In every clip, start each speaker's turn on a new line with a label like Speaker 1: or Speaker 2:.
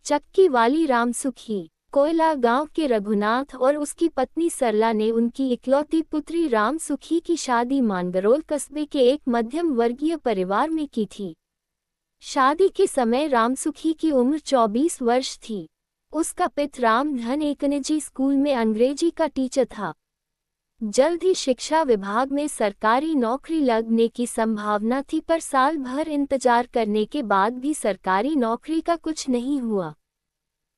Speaker 1: चक्की वाली रामसुखी। कोयला गांव के रघुनाथ और उसकी पत्नी सरला ने उनकी इकलौती पुत्री रामसुखी की शादी मानगरोल कस्बे के एक मध्यम वर्गीय परिवार में की थी। शादी के समय रामसुखी की उम्र 24 वर्ष थी। उसका पिता रामधन एक निजी स्कूल में अंग्रेजी का टीचर था। जल्द ही शिक्षा विभाग में सरकारी नौकरी लगने की संभावना थी, पर साल भर इंतजार करने के बाद भी सरकारी नौकरी का कुछ नहीं हुआ।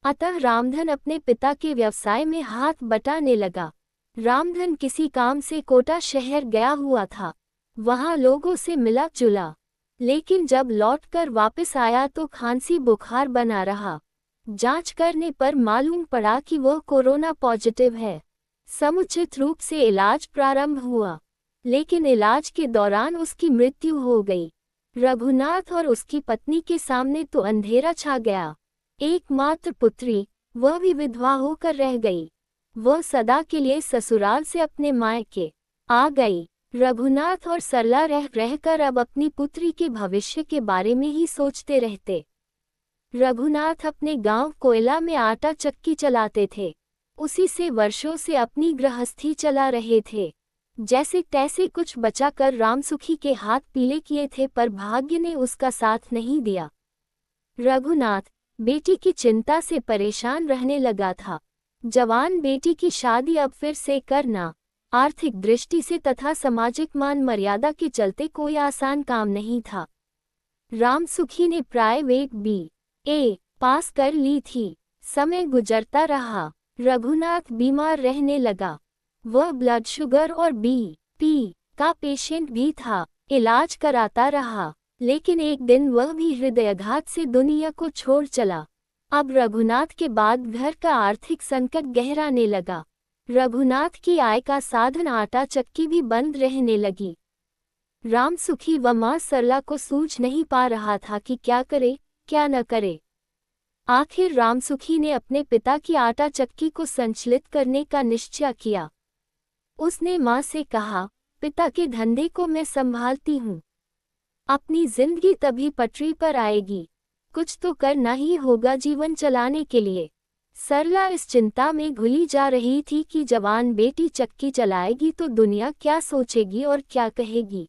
Speaker 1: अतः रामधन अपने पिता के व्यवसाय में हाथ बटाने लगा। रामधन किसी काम से कोटा शहर गया हुआ था, वहां लोगों से मिला जुला, लेकिन जब लौटकर वापस आया तो खांसी बुखार बना रहा। जांच करने पर मालूम पड़ा कि वह कोरोना पॉजिटिव है। समुचित रूप से इलाज प्रारंभ हुआ, लेकिन इलाज के दौरान उसकी मृत्यु हो गई। रघुनाथ और उसकी पत्नी के सामने तो अंधेरा छा गया। एकमात्र पुत्री, वह भी विधवा होकर रह गई। वह सदा के लिए ससुराल से अपने मायके आ गई। रघुनाथ और सरला रह रहकर अब अपनी पुत्री के भविष्य के बारे में ही सोचते रहते। रघुनाथ अपने गांव कोयला में आटा चक्की चलाते थे। उसी से वर्षों से अपनी गृहस्थी चला रहे थे। जैसे तैसे कुछ बचाकर रामसुखी के हाथ पीले किए थे, पर भाग्य ने उसका साथ नहीं दिया। रघुनाथ बेटी की चिंता से परेशान रहने लगा था। जवान बेटी की शादी अब फिर से करना आर्थिक दृष्टि से तथा सामाजिक मान मर्यादा के चलते कोई आसान काम नहीं था। रामसुखी ने प्राइवेट BA पास कर ली थी। समय गुजरता रहा। रघुनाथ बीमार रहने लगा। वह ब्लड शुगर और BP का पेशेंट भी था। इलाज कराता रहा, लेकिन एक दिन वह भी हृदयाघात से दुनिया को छोड़ चला। अब रघुनाथ के बाद घर का आर्थिक संकट गहराने लगा। रघुनाथ की आय का साधन आटा चक्की भी बंद रहने लगी। रामसुखी व मां सरला को सूझ नहीं पा रहा था कि क्या करे क्या न करे। आखिर रामसुखी ने अपने पिता की आटा चक्की को संचालित करने का निश्चय किया। उसने मां से कहा, पिता के धंधे को मैं संभालती हूँ। अपनी जिंदगी तभी पटरी पर आएगी। कुछ तो करना ही होगा जीवन चलाने के लिए। सरला इस चिंता में घुली जा रही थी कि जवान बेटी चक्की चलाएगी तो दुनिया क्या सोचेगी और क्या कहेगी।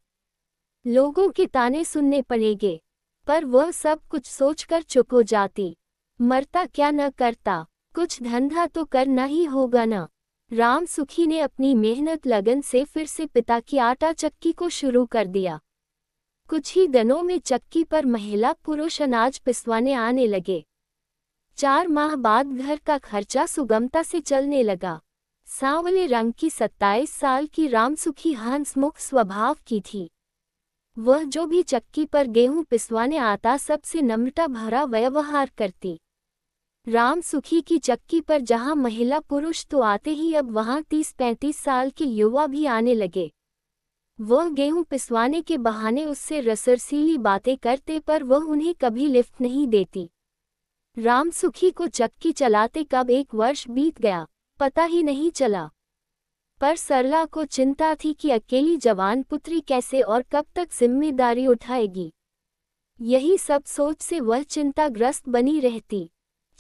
Speaker 1: लोगों के ताने सुनने पड़ेंगे, पर वह सब कुछ सोचकर चुप हो जाती। मरता क्या न करता, कुछ धंधा तो करना ही होगा ना। रामसुखी ने अपनी मेहनत लगन से फिर से पिता की आटा चक्की को शुरू कर दिया। कुछ ही दिनों में चक्की पर महिला पुरुष अनाज पिसवाने आने लगे। 4 माह बाद घर का खर्चा सुगमता से चलने लगा। सांवले रंग की 27 साल की रामसुखी हंसमुख स्वभाव की थी। वह जो भी चक्की पर गेहूं पिसवाने आता सबसे नम्रता भरा व्यवहार करती। रामसुखी की चक्की पर जहां महिला पुरुष तो आते ही अब वहां 30-35 साल के युवा भी आने लगे। वह गेहूं पिसवाने के बहाने उससे रसरसीली बातें करते, पर वह उन्हें कभी लिफ्ट नहीं देती। रामसुखी को चक्की चलाते कब 1 वर्ष बीत गया, पता ही नहीं चला। पर सरला को चिंता थी कि अकेली जवान पुत्री कैसे और कब तक जिम्मेदारी उठाएगी। यही सब सोच से वह चिंताग्रस्त बनी रहती।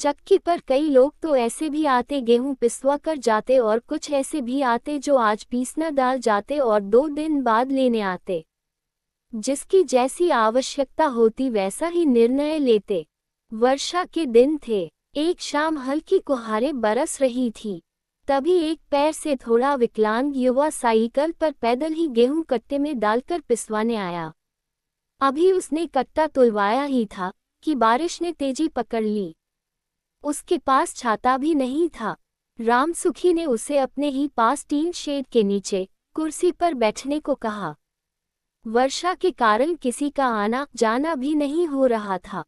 Speaker 1: चक्की पर कई लोग तो ऐसे भी आते गेहूं पिसवा कर जाते, और कुछ ऐसे भी आते जो आज पीसना डाल जाते और 2 दिन बाद लेने आते। जिसकी जैसी आवश्यकता होती वैसा ही निर्णय लेते। वर्षा के दिन थे। एक शाम हल्की कुहारें बरस रही थी। तभी एक पैर से थोड़ा विकलांग युवा साइकिल पर पैदल ही गेहूं कट्टे में डालकर पिसवाने आया। अभी उसने कट्टा तुलवाया ही था कि बारिश ने तेजी पकड़ ली। उसके पास छाता भी नहीं था। रामसुखी ने उसे अपने ही पास टीन शेड के नीचे कुर्सी पर बैठने को कहा। वर्षा के कारण किसी का आना जाना भी नहीं हो रहा था।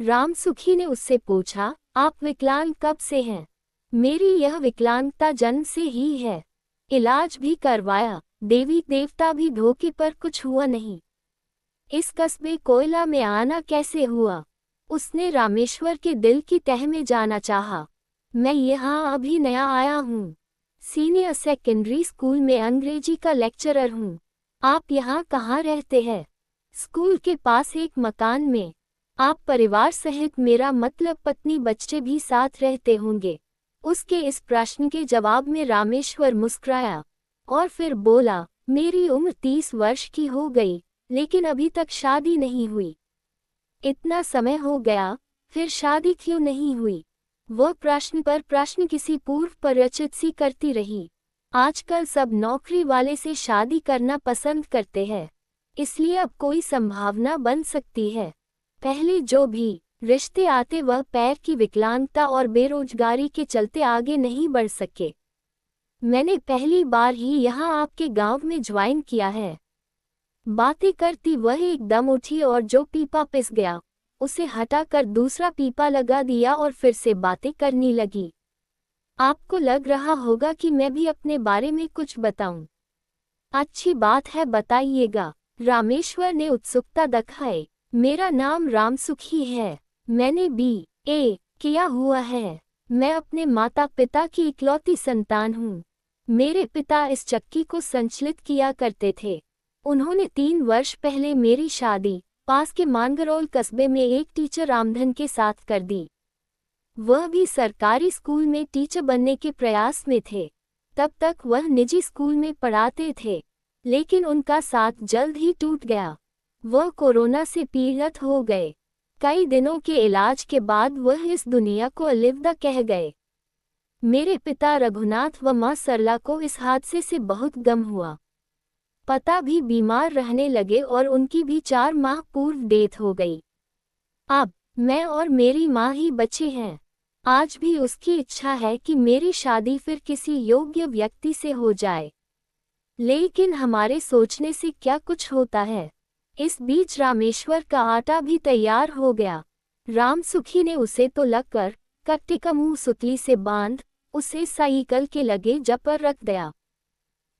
Speaker 1: रामसुखी ने उससे पूछा, आप विकलांग कब से हैं? मेरी यह विकलांगता जन्म से ही है। इलाज भी करवाया, देवी देवता भी ढोके, पर कुछ हुआ नहीं। इस कस्बे कोयला में आना कैसे हुआ? उसने रामेश्वर के दिल की तह में जाना चाहा। मैं यहाँ अभी नया आया हूँ। सीनियर सेकेंडरी स्कूल में अंग्रेजी का लेक्चरर हूँ। आप यहाँ कहाँ रहते हैं? स्कूल के पास एक मकान में। आप परिवार सहित, मेरा मतलब पत्नी बच्चे भी साथ रहते होंगे? उसके इस प्रश्न के जवाब में रामेश्वर मुस्कुराया और फिर बोला, मेरी उम्र 30 वर्ष की हो गई, लेकिन अभी तक शादी नहीं हुई। इतना समय हो गया, फिर शादी क्यों नहीं हुई? वह प्रश्न पर प्रश्न किसी पूर्व परिचित सी करती रही। आजकल सब नौकरी वाले से शादी करना पसंद करते हैं, इसलिए अब कोई संभावना बन सकती है। पहले जो भी रिश्ते आते वह पैर की विकलांगता और बेरोजगारी के चलते आगे नहीं बढ़ सके। मैंने पहली बार ही यहाँ आपके गांव में ज्वाइन किया है। बातें करती वह एकदम उठी और जो पीपा पिस गया उसे हटाकर दूसरा पीपा लगा दिया और फिर से बातें करने लगी। आपको लग रहा होगा कि मैं भी अपने बारे में कुछ बताऊं। अच्छी बात है, बताइएगा, रामेश्वर ने उत्सुकता दिखाई। मेरा नाम रामसुखी है। मैंने BA किया हुआ है। मैं अपने माता पिता की इकलौती संतान हूँ। मेरे पिता इस चक्की को संचालित किया करते थे। उन्होंने 3 वर्ष पहले मेरी शादी पास के मानगरोल कस्बे में एक टीचर आमधन के साथ कर दी। वह भी सरकारी स्कूल में टीचर बनने के प्रयास में थे। तब तक वह निजी स्कूल में पढ़ाते थे, लेकिन उनका साथ जल्द ही टूट गया। वह कोरोना से पीड़ित हो गए। कई दिनों के इलाज के बाद वह इस दुनिया को अलविदा कह गए। मेरे पिता रघुनाथ व मां सरला को इस हादसे से बहुत गम हुआ। पिता भी बीमार रहने लगे और उनकी भी 4 माह पूर्व डेथ हो गई। अब मैं और मेरी माँ ही बचे हैं। आज भी उसकी इच्छा है कि मेरी शादी फिर किसी योग्य व्यक्ति से हो जाए, लेकिन हमारे सोचने से क्या कुछ होता है। इस बीच रामेश्वर का आटा भी तैयार हो गया। रामसुखी ने उसे तो लगकर कट्टे का मुंह सुतली से बांध उसे साइकिल के लगेज पर रख दिया,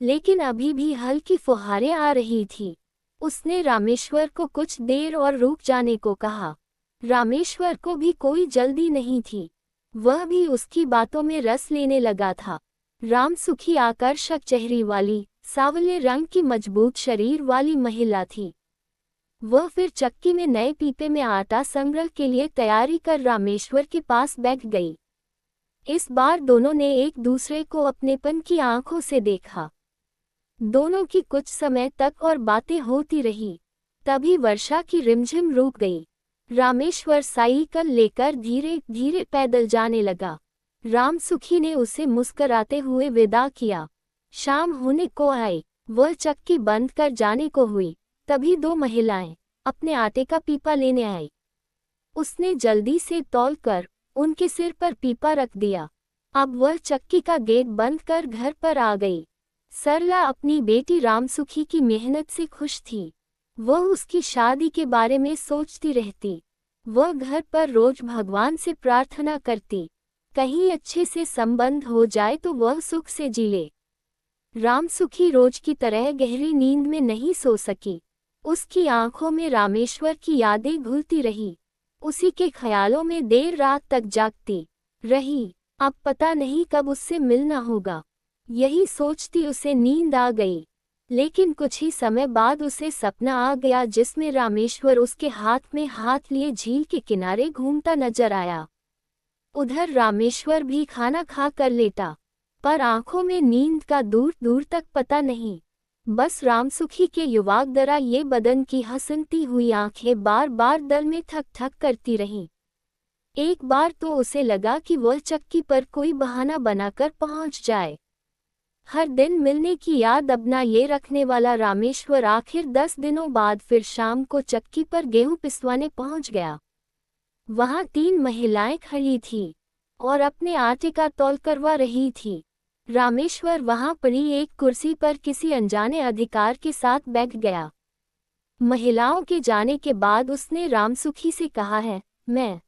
Speaker 1: लेकिन अभी भी हल्की फुहारें आ रही थी। उसने रामेश्वर को कुछ देर और रुक जाने को कहा। रामेश्वर को भी कोई जल्दी नहीं थी, वह भी उसकी बातों में रस लेने लगा था। रामसुखी आकर्षक चेहरे वाली, सांवले रंग की मजबूत शरीर वाली महिला थी। वह फिर चक्की में नए पीपे में आटा संग्रह के लिए तैयारी कर रामेश्वर के पास बैठ गई। इस बार दोनों ने एक दूसरे को अपनेपन की आंखों से देखा। दोनों की कुछ समय तक और बातें होती रही। तभी वर्षा की रिमझिम रुक गई। रामेश्वर साइकिल लेकर धीरे धीरे पैदल जाने लगा। रामसुखी ने उसे मुस्कुराते हुए विदा किया। शाम होने को आई। वह चक्की बंद कर जाने को हुई, तभी 2 महिलाएं अपने आटे का पीपा लेने आई। उसने जल्दी से तौलकर उनके सिर पर पीपा रख दिया। अब वह चक्की का गेट बंद कर घर पर आ गई। सरला अपनी बेटी रामसुखी की मेहनत से खुश थी। वह उसकी शादी के बारे में सोचती रहती। वह घर पर रोज भगवान से प्रार्थना करती, कहीं अच्छे से संबंध हो जाए तो वह सुख से जी ले। रामसुखी रोज की तरह गहरी नींद में नहीं सो सकी। उसकी आंखों में रामेश्वर की यादें घुलती रही। उसी के ख्यालों में देर रात तक जागती रही। अब पता नहीं कब उससे मिलना होगा, यही सोचती उसे नींद आ गई। लेकिन कुछ ही समय बाद उसे सपना आ गया जिसमें रामेश्वर उसके हाथ में हाथ लिए झील के किनारे घूमता नजर आया। उधर रामेश्वर भी खाना खा कर लेटा, पर आंखों में नींद का दूर दूर तक पता नहीं। बस रामसुखी के युवाग्दरा ये बदन की हंसती हुई आंखें बार बार दल में थक थक करती रहीं। एक बार तो उसे लगा कि वह चक्की पर कोई बहाना बनाकर पहुंच जाए। हर दिन मिलने की याद अपना ये रखने वाला रामेश्वर आखिर 10 दिनों बाद फिर शाम को चक्की पर गेहूं पिसवाने पहुंच गया। वहां 3 महिलाएं खड़ी थीं और अपने आटे का तौल करवा रही थी। रामेश्वर वहां पड़ी एक कुर्सी पर किसी अनजाने अधिकार के साथ बैठ गया। महिलाओं के जाने के बाद उसने रामसुखी से कहा है, मैं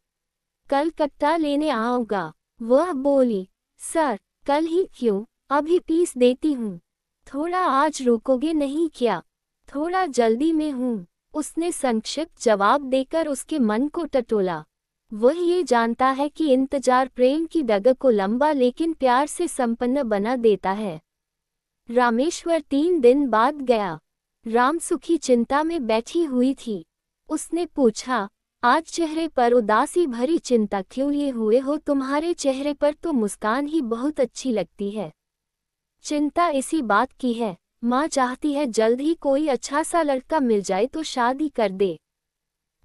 Speaker 1: कल कट्टा लेने आऊंगा। वह बोली, सर कल ही क्यों, अभी पीस देती हूँ। थोड़ा आज रुकोगे नहीं क्या? थोड़ा जल्दी में हूँ, उसने संक्षिप्त जवाब देकर उसके मन को टटोला। वह ये जानता है कि इंतजार प्रेम की डगर को लंबा लेकिन प्यार से संपन्न बना देता है। रामेश्वर 3 दिन बाद गया। रामसुखी चिंता में बैठी हुई थी। उसने पूछा, आज चेहरे पर उदासी भरी चिंता क्यों लिए हुए हो? तुम्हारे चेहरे पर तो मुस्कान ही बहुत अच्छी लगती है। चिंता इसी बात की है, माँ चाहती है जल्द ही कोई अच्छा सा लड़का मिल जाए तो शादी कर दे।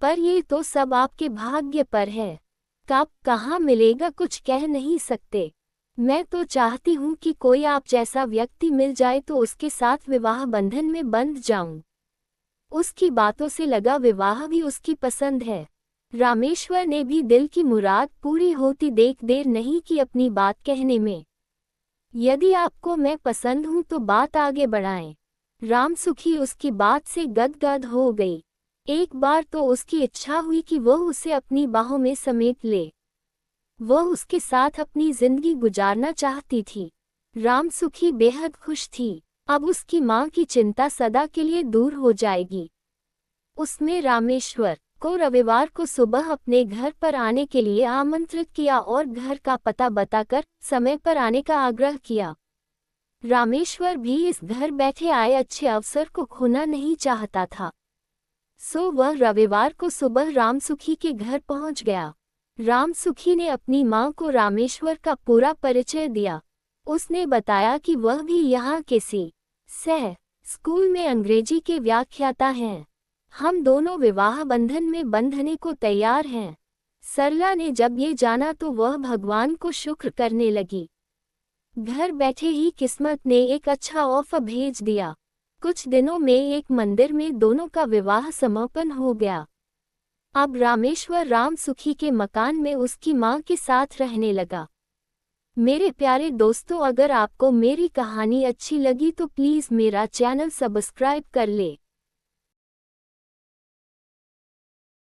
Speaker 1: पर ये तो सब आपके भाग्य पर है। कब कहाँ मिलेगा कुछ कह नहीं सकते। मैं तो चाहती हूँ कि कोई आप जैसा व्यक्ति मिल जाए तो उसके साथ विवाह बंधन में बंध जाऊं। उसकी बातों से लगा विवाह भी उसकी पसंद है। रामेश्वर ने भी दिल की मुराद पूरी होती देख देर नहीं की अपनी बात कहने में। यदि आपको मैं पसंद हूं तो बात आगे बढ़ाएं। रामसुखी उसकी बात से गदगद हो गई। एक बार तो उसकी इच्छा हुई कि वह उसे अपनी बाहों में समेट ले। वह उसके साथ अपनी जिंदगी गुजारना चाहती थी। रामसुखी बेहद खुश थी। अब उसकी माँ की चिंता सदा के लिए दूर हो जाएगी। उसने रामेश्वर को रविवार को सुबह अपने घर पर आने के लिए आमंत्रित किया और घर का पता बताकर समय पर आने का आग्रह किया। रामेश्वर भी इस घर बैठे आए अच्छे अवसर को खोना नहीं चाहता था। सो वह रविवार को सुबह रामसुखी के घर पहुंच गया। रामसुखी ने अपनी मां को रामेश्वर का पूरा परिचय दिया। उसने बताया कि वह भी यहाँ के स्कूल में अंग्रेजी के व्याख्याता हैं। हम दोनों विवाह बंधन में बंधने को तैयार हैं। सरला ने जब ये जाना तो वह भगवान को शुक्र करने लगी। घर बैठे ही किस्मत ने एक अच्छा ऑफर भेज दिया। कुछ दिनों में एक मंदिर में दोनों का विवाह समापन हो गया। अब रामेश्वर रामसुखी के मकान में उसकी मां के साथ रहने लगा। मेरे प्यारे दोस्तों, अगर आपको मेरी कहानी अच्छी लगी तो प्लीज़ मेरा चैनल सब्सक्राइब कर ले।